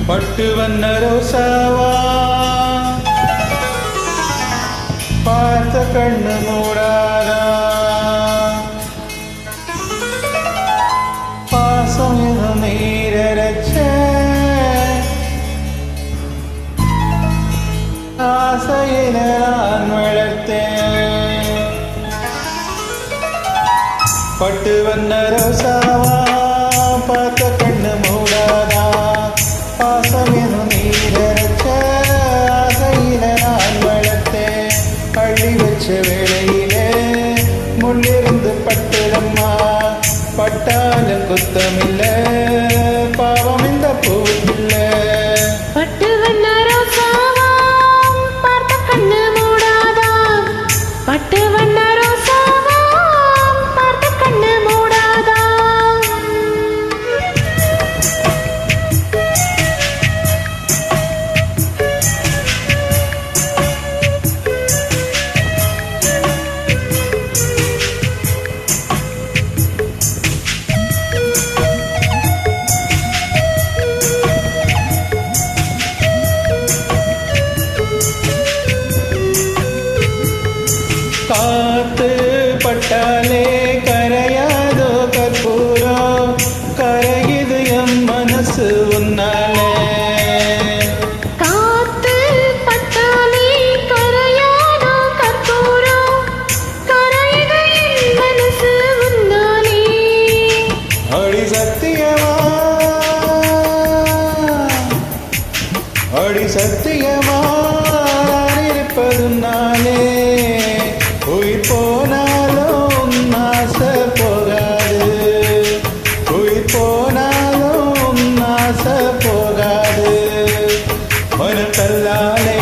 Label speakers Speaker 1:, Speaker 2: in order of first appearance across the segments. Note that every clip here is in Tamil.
Speaker 1: பட்டு வண்ண ரோசாவா பார்த்த கண்ணு மூடாதா பாசம் எனும் நீரச்ச ஆசையில நான் வளர்த்தேன் பட்டு வண்ண ரோசாவா பார்த்த கண்ணு மூடாதா பாசம் எனும் நீரச்ச ஆசையில நான் வளர்த்தேன் அள்ளி வச்ச வேளையிலே முள்ளிருந்து பட்டுதம்மா பட்டாலும் குத்தமில்ல பாவம் இந்த பூவில்ல
Speaker 2: பட்டு வண்ண ரோசாவா பார்த்த கண்ணு மூடாதா பட்டு வண்ண ரோசாவா பார்த்த கண்ணு மூடாதா
Speaker 1: காத்து பட்டாலே கரையாதோ கற்பூரம் கரையுது என் மனசு உன்னாலே
Speaker 2: காத்து பட்டாலே கரையாதோ கற்பூரம் கரையுது என் மனசு உன்னாலே
Speaker 1: அடி சத்தியமா அடி சத்தியமா நான் இருப்பதுனாலே உயிர் போனாலும் ஆசை போகாது உயிர் போனாலும் ஆசை போகாது மனத்தல்லாலே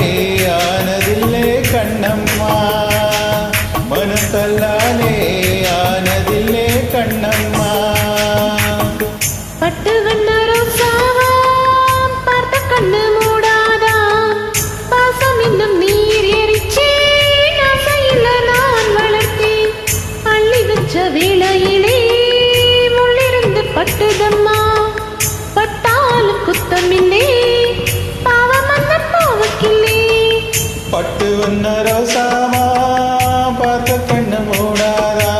Speaker 1: ஆனதில்லை கண்ணம்மா மனத்தல்லாலே ஆனதில்லை கண்ணம்மா
Speaker 2: பட்டு வண்ண ரோசாவா பார்த்த கண்ணு மூடாதா பாசம் இன்னும் நீர் எரிச்சே ஆசையில நான் வளர்த்தேன் அள்ளி வச்ச வேளையிலே முள்ளிருந்து பட்டுதம்மா பட்டாலும் குத்தமில்லே பாவம் அந்த பாவக்கில்லே
Speaker 1: பட்டு வண்ண ரோசாவா பார்த்த கண்ணு மூடாதா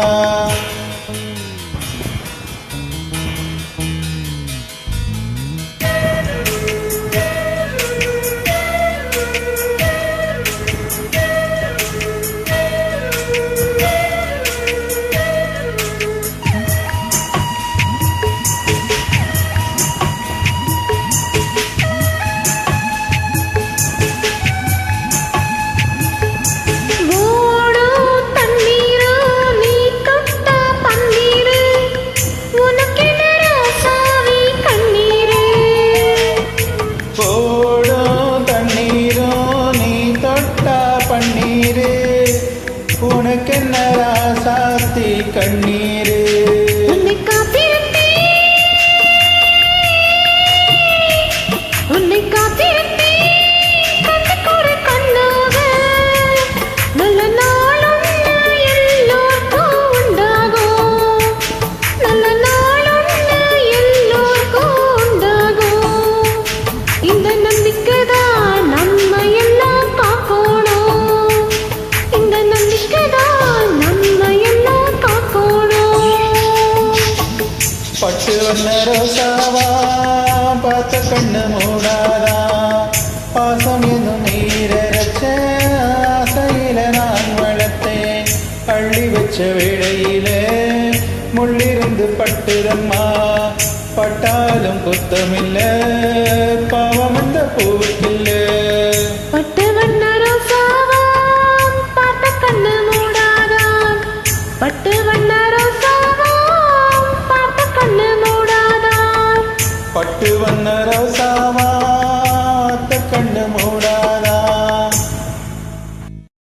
Speaker 1: உனக்கென்ன ராசாத்தி கண்ணீரு
Speaker 2: உன்னை காத்திருந்தேன் கண்ணுக்கொரு கண்ணாக நல்ல நாளும் எல்லோருக்கும் உண்டாகும் நல்ல நாளும் எல்லோருக்கும் உண்டாகும் இந்த நம்பிக்கைதான் நம்ம எல்லாம் காக்கணும் இந்த நம்பிக்கைதான் நம்ம எல்லாம் காக்கணும்
Speaker 1: பட்டு வண்ண ரோசாவா பார்த்த கண்ணு மூடாதா பாசம் என்னும் நீரச்ச ஆசையில நான் வளர்த்தேன் அள்ளி வச்ச வேளையிலே முள்ளிருந்து பட்டுதம்மா பட்டாலும் குத்தமில்ல பாவம் இந்த பூ